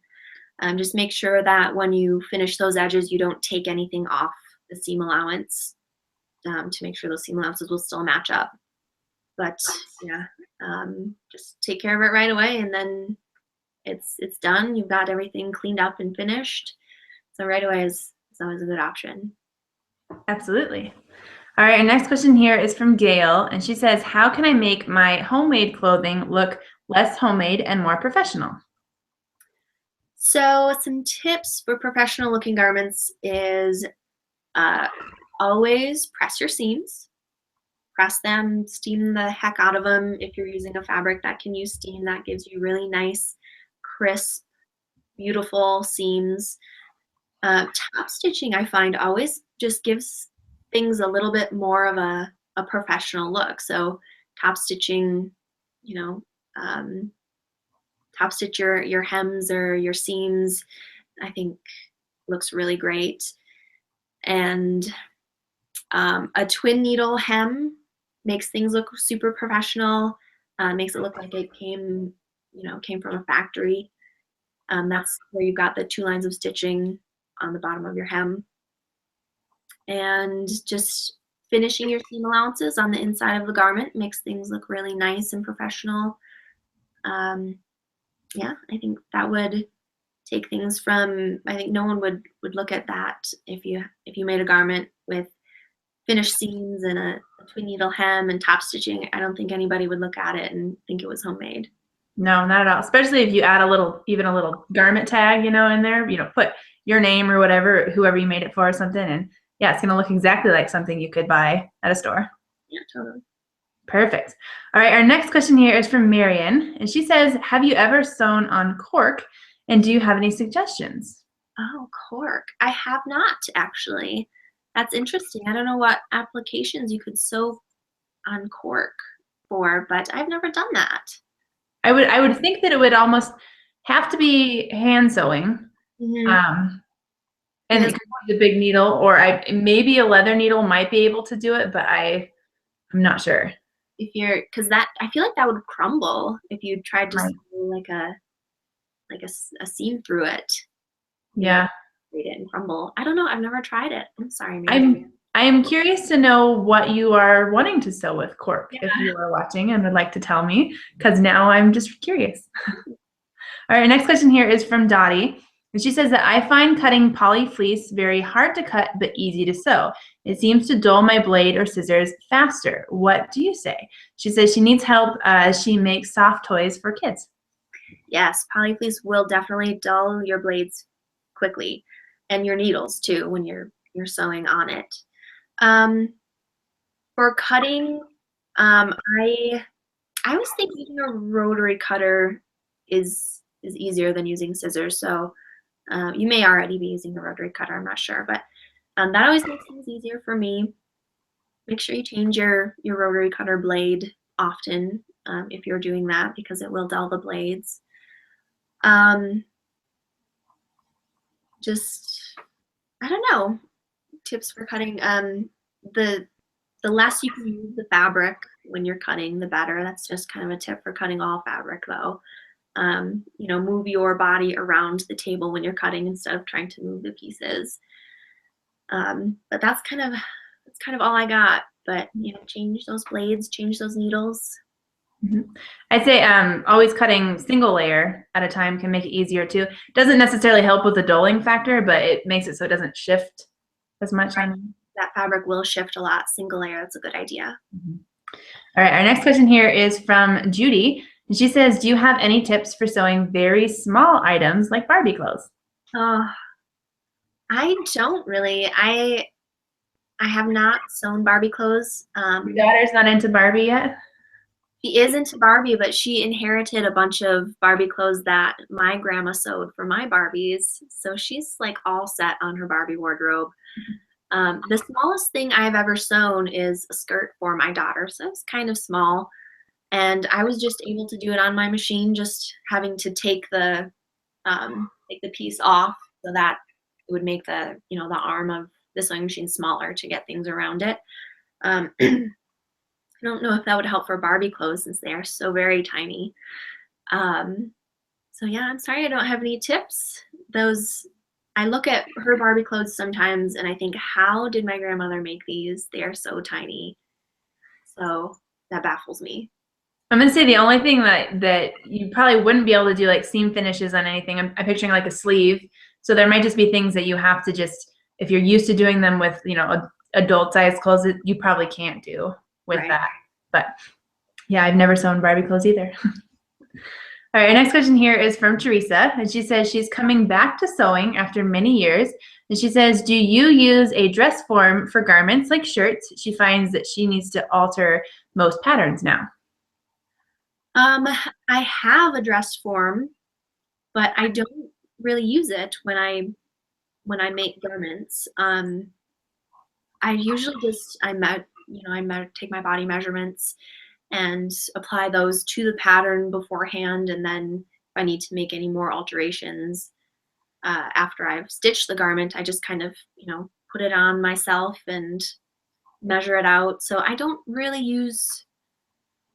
Speaker 2: Just make sure that when you finish those edges, you don't take anything off the seam allowance to make sure those seam allowances will still match up. But yeah, just take care of it right away, and then it's done. You've got everything cleaned up and finished. So right away is always a good option.
Speaker 1: Absolutely. All right, our next question here is from Gail, and she says, how can I make my homemade clothing look less homemade and more professional?
Speaker 2: So some tips for professional looking garments is always press your seams. Press them, steam the heck out of them. If you're using a fabric that can use steam, that gives you really nice, crisp, beautiful seams. Top stitching, I find, always just gives things a little bit more of a professional look. So top stitching, top stitch your hems or your seams, I think looks really great. And a twin needle hem makes things look super professional, makes it look like it came from a factory. That's where you've got the 2 lines of stitching on the bottom of your hem. And just finishing your seam allowances on the inside of the garment makes things look really nice and professional. Yeah, I think that would take things from, I think no one would look at that if you made a garment with finished seams and a twin needle hem and top stitching, I don't think anybody would look at it and think it was homemade.
Speaker 1: No, not at all. Especially if you add even a little garment tag, in there, put your name or whatever, whoever you made it for or something. And yeah, it's going to look exactly like something you could buy at a store.
Speaker 2: Yeah, totally.
Speaker 1: Perfect. All right. Our next question here is from Marion. And she says, have you ever sewn on cork? And do you have any suggestions?
Speaker 2: Oh, cork. I have not actually. That's interesting. I don't know what applications you could sew on cork for, but I've never done that.
Speaker 1: I would think that it would almost have to be hand sewing. And it could be the big needle, or maybe a leather needle might be able to do it, but I'm not sure.
Speaker 2: Because I feel like that would crumble if you tried to sew like a seam through it.
Speaker 1: Yeah.
Speaker 2: It and crumble. I don't know. I've never tried it. I'm sorry, Mary.
Speaker 1: I am curious to know what you are wanting to sew with cork, if you are watching and would like to tell me, because now I'm just curious. All right, next question here is from Dottie. And she says that I find cutting poly fleece very hard to cut but easy to sew. It seems to dull my blade or scissors faster. What do you say? She says she needs help as she makes soft toys for kids.
Speaker 2: Yes, poly fleece will definitely dull your blades quickly, and your needles too when you're sewing on it. For cutting, I always think using a rotary cutter is easier than using scissors. So you may already be using a rotary cutter, I'm not sure, but that always makes things easier for me. Make sure you change your rotary cutter blade often if you're doing that, because it will dull the blades. Just, I don't know, tips for cutting. The less you can use the fabric when you're cutting, the better. That's just kind of a tip for cutting all fabric, though. Move your body around the table when you're cutting instead of trying to move the pieces. But that's kind of all I got. But change those blades, change those needles.
Speaker 1: I'd say always cutting single layer at a time can make it easier too. Doesn't necessarily help with the dulling factor, but it makes it so it doesn't shift as much.
Speaker 2: That fabric will shift a lot. Single layer, that's a good idea.
Speaker 1: All right, our next question here is from Judy. And she says, do you have any tips for sewing very small items like Barbie clothes?
Speaker 2: I don't really. I have not sewn Barbie clothes.
Speaker 1: Your daughter's not into Barbie yet?
Speaker 2: She is into Barbie, but she inherited a bunch of Barbie clothes that my grandma sewed for my Barbies. So she's like all set on her Barbie wardrobe. The smallest thing I've ever sewn is a skirt for my daughter. So it's kind of small. And I was just able to do it on my machine, just having to take the piece off so that it would make the arm of the sewing machine smaller to get things around it. I don't know if that would help for Barbie clothes since they are so very tiny. So yeah, I'm sorry I don't have any tips. I look at her Barbie clothes sometimes and I think, how did my grandmother make these? They are so tiny. So that baffles me.
Speaker 1: I'm gonna say the only thing that you probably wouldn't be able to do like seam finishes on anything. I'm picturing like a sleeve. So there might just be things that you have to if you're used to doing them with, adult size clothes, you probably can't do with that. But yeah, I've never sewn Barbie clothes either. All right, our next question here is from Teresa, and she says she's coming back to sewing after many years. And she says, do you use a dress form for garments like shirts? She finds that she needs to alter most patterns now.
Speaker 2: I have a dress form, but I don't really use it when I make garments. I usually just take my body measurements and apply those to the pattern beforehand, and then if I need to make any more alterations after I've stitched the garment, I just kind of put it on myself and measure it out. So I don't really use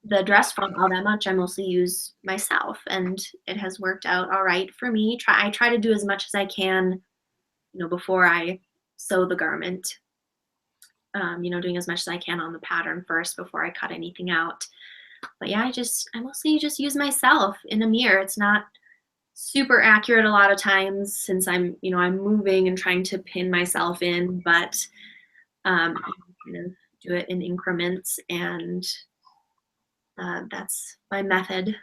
Speaker 2: the dress form all that much. I mostly use myself, and it has worked out all right for me. I try to do as much as I can, before I sew the garment. Doing as much as I can on the pattern first before I cut anything out. But yeah, I mostly just use myself in a mirror. It's not super accurate a lot of times since I'm moving and trying to pin myself in, but kind of do it in increments, and that's my method.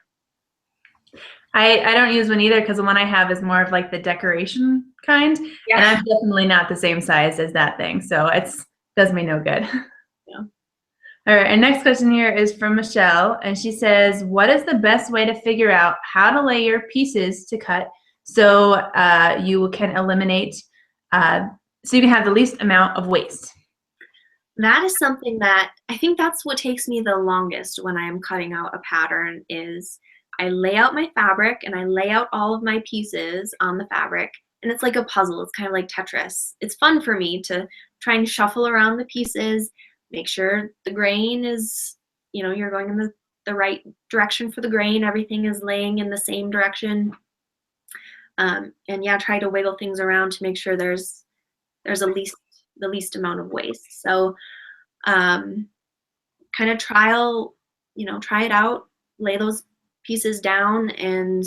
Speaker 1: I don't use one either because the one I have is more of like the decoration kind,
Speaker 2: Yeah.
Speaker 1: and I'm definitely not the same size as that thing, so it's does me no good.
Speaker 2: Yeah.
Speaker 1: All right, our next question here is from Michelle, and she says, what is the best way to figure out how to lay your pieces to cut so you can eliminate, so you can have the least amount of waste?
Speaker 2: That is something that I think that's what takes me the longest when I am cutting out a pattern is I lay out my fabric and I lay out all of my pieces on the fabric, and it's like a puzzle. It's kind of like Tetris. It's fun for me to try and shuffle around the pieces, make sure the grain is, you're going in the right direction for the grain. Everything is laying in the same direction. And yeah, try to wiggle things around to make sure there's the least amount of waste. So kind of try it out, lay those pieces down. And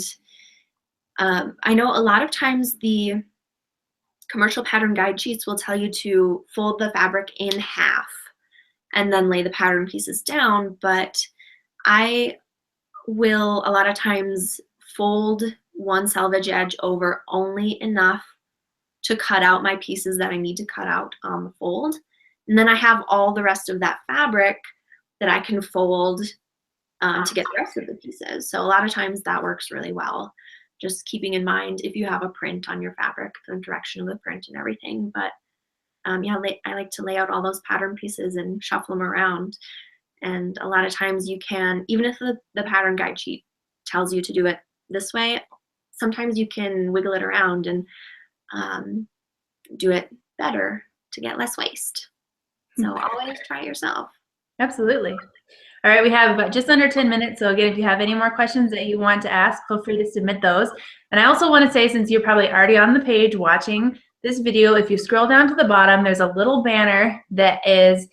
Speaker 2: I know a lot of times the commercial pattern guide sheets will tell you to fold the fabric in half and then lay the pattern pieces down, but I will a lot of times fold one selvage edge over only enough to cut out my pieces that I need to cut out on the fold. And then I have all the rest of that fabric that I can fold to get the rest of the pieces. So a lot of times that works really well. Just keeping in mind if you have a print on your fabric, the direction of the print and everything. But yeah, I like to lay out all those pattern pieces and shuffle them around. And a lot of times you can, even if the pattern guide sheet tells you to do it this way, sometimes you can wiggle it around and do it better to get less waste. So always try it yourself.
Speaker 1: Absolutely. All right, we have just under 10 minutes. So again, if you have any more questions that you want to ask, feel free to submit those. And I also want to say, since you're probably already on the page watching this video, if you scroll down to the bottom, there's a little banner that is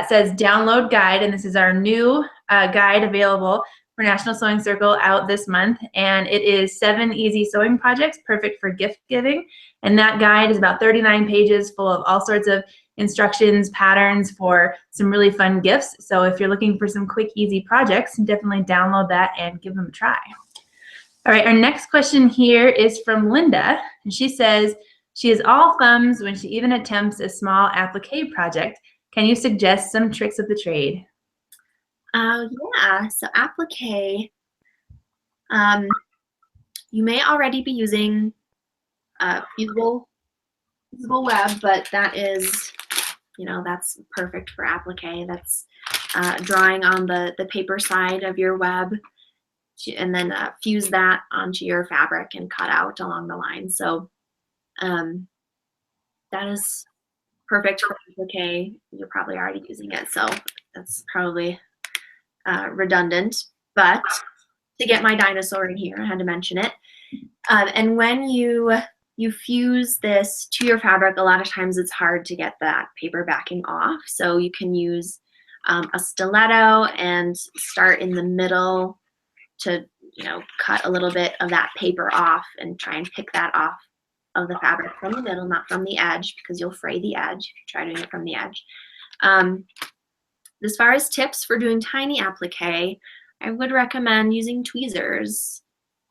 Speaker 1: says download guide. And this is our new guide available for National Sewing Circle out this month. And it is 7 easy sewing projects, perfect for gift giving. And that guide is about 39 pages full of all sorts of instructions, patterns for some really fun gifts. So if you're looking for some quick, easy projects, definitely download that and give them a try. All right, our next question here is from Linda. And she says, she is all thumbs when she even attempts a small applique project. Can you suggest some tricks of the trade?
Speaker 2: Yeah, so applique, you may already be using fusible web, but that is, that's perfect for applique. That's drawing on the paper side of your web and then fuse that onto your fabric and cut out along the line. So that is perfect for applique. You're probably already using it, so that's probably redundant. But to get my dinosaur in here, I had to mention it. And when you fuse this to your fabric, a lot of times it's hard to get that paper backing off. So you can use a stiletto and start in the middle to, cut a little bit of that paper off and try and pick that off of the fabric from the middle, not from the edge, because you'll fray the edge if you try doing it from the edge. As far as tips for doing tiny applique, I would recommend using tweezers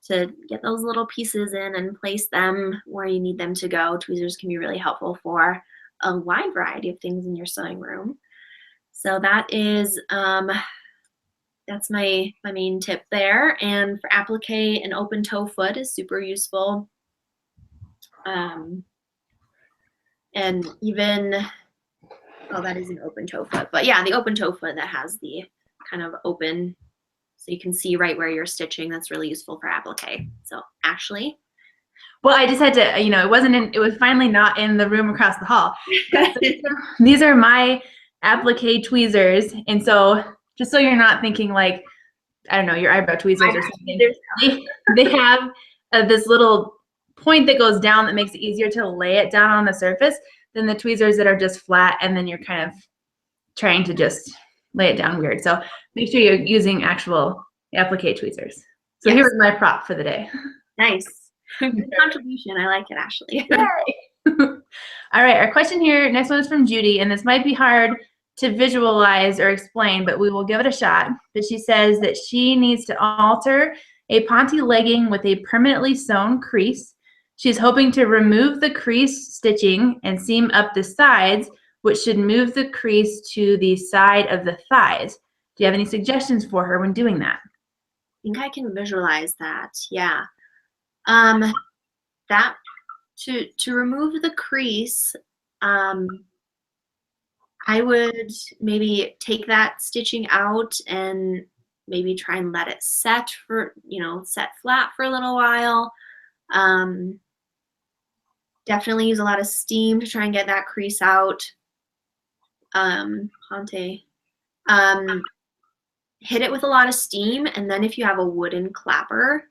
Speaker 2: to get those little pieces in and place them where you need them to go. Tweezers can be really helpful for a wide variety of things in your sewing room. So that is, that's my main tip there. And for applique, an open toe foot is super useful. And even, oh, that is an open toe foot. But yeah, the open toe foot that has the kind of open, so you can see right where you're stitching. That's really useful for applique. So Ashley.
Speaker 1: Well, I just had to, it was finally not in the room across the hall. These are my applique tweezers. And so just so you're not thinking like, I don't know, your eyebrow tweezers or something. They have this little point that goes down that makes it easier to lay it down on the surface than the tweezers that are just flat and then you're kind of trying to just lay it down weird. So make sure you're using actual applique tweezers. So here's my prop for the day.
Speaker 2: Nice. Good contribution. I like it, Ashley.
Speaker 1: All right, our question here, next one is from Judy, and this might be hard to visualize or explain, but we will give it a shot. But she says that she needs to alter a ponte legging with a permanently sewn crease. She's hoping to remove the crease stitching and seam up the sides, which should move the crease to the side of the thighs. Do you have any suggestions for her when doing that?
Speaker 2: I think I can visualize that. Yeah. That to remove the crease, I would maybe take that stitching out and maybe try and let it set for, set flat for a little while. Definitely use a lot of steam to try and get that crease out. Ponte. Hit it with a lot of steam, and then if you have a wooden clapper,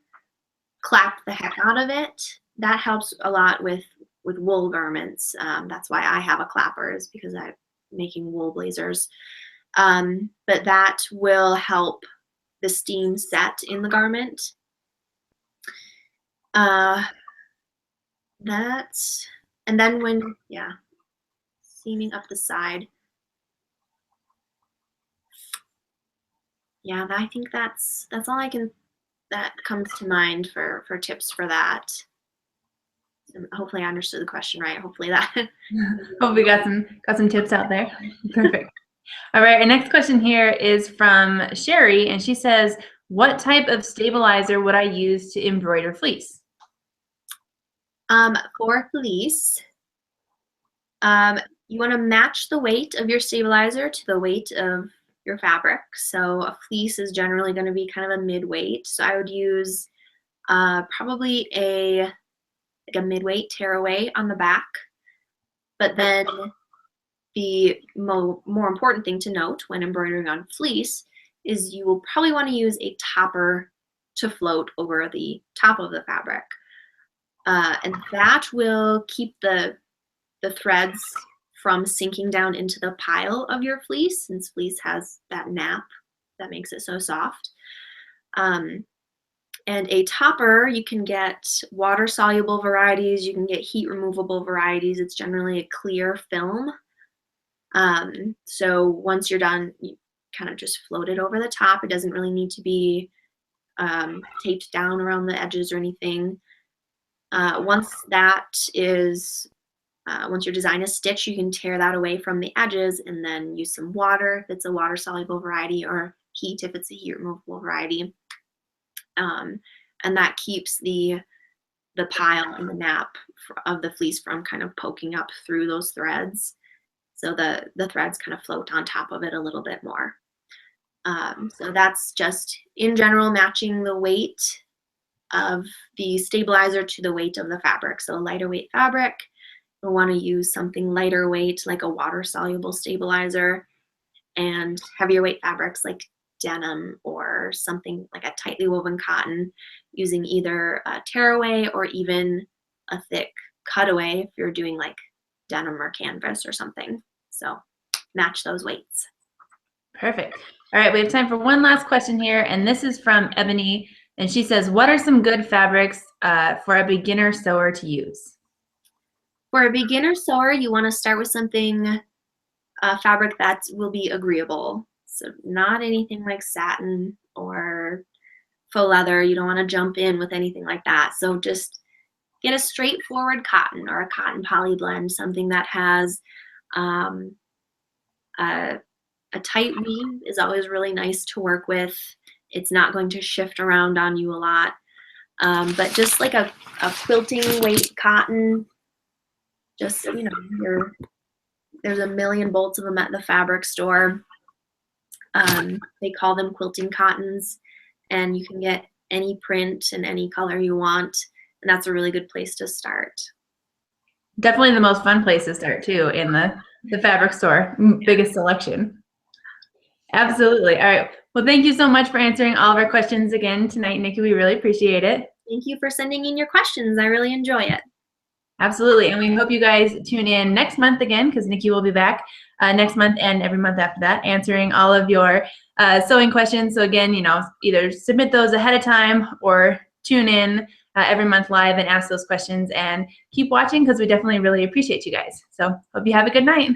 Speaker 2: clap the heck out of it. That helps a lot with wool garments. That's why I have a clapper, is because I'm making wool blazers. But that will help the steam set in the garment. And then seaming up the side. Yeah, I think that's all that comes to mind for tips for that. Hopefully I understood the question right. Hopefully that.
Speaker 1: Hope we got some tips out there. Perfect. All right, our next question here is from Sherry, and she says, what type of stabilizer would I use to embroider fleece?
Speaker 2: For fleece, you want to match the weight of your stabilizer to the weight of your fabric. So a fleece is generally going to be kind of a mid-weight. So I would use probably a mid-weight tearaway on the back. But then the more important thing to note when embroidering on fleece is you will probably want to use a topper to float over the top of the fabric. And that will keep the threads from sinking down into the pile of your fleece, since fleece has that nap that makes it so soft. And a topper, you can get water-soluble varieties, you can get heat-removable varieties. It's generally a clear film. So once you're done, you kind of just float it over the top. It doesn't really need to be taped down around the edges or anything. Once your design is stitched, you can tear that away from the edges and then use some water if it's a water-soluble variety, or heat if it's a heat-removable variety. And that keeps the pile and the nap of the fleece from kind of poking up through those threads. So the threads kind of float on top of it a little bit more. So that's just, in general, matching the weight of the stabilizer to the weight of the fabric. So lighter weight fabric, you'll want to use something lighter weight like a water-soluble stabilizer, and heavier weight fabrics like denim or something like a tightly woven cotton, using either a tearaway or even a thick cutaway if you're doing like denim or canvas or something. So match those weights.
Speaker 1: Perfect. All right, we have time for one last question here, and this is from Ebony, and she says, what are some good fabrics for a beginner sewer to use?
Speaker 2: For a beginner sewer, you want to start with something, fabric that will be agreeable. So not anything like satin or faux leather. You don't want to jump in with anything like that. So just get a straightforward cotton or a cotton poly blend, something that has a tight weave is always really nice to work with. It's not going to shift around on you a lot. But just like a quilting weight cotton, just, there's a million bolts of them at the fabric store. They call them quilting cottons, and you can get any print and any color you want, and that's a really good place to start.
Speaker 1: Definitely the most fun place to start too, in the fabric store. Biggest selection. Absolutely. All right. Well, thank you so much for answering all of our questions again tonight, Nicki. We really appreciate it.
Speaker 2: Thank you for sending in your questions. I really enjoy it.
Speaker 1: Absolutely. And we hope you guys tune in next month again, because Nicki will be back next month and every month after that, answering all of your sewing questions. So again, either submit those ahead of time or tune in every month live and ask those questions, and keep watching, because we definitely really appreciate you guys. So hope you have a good night.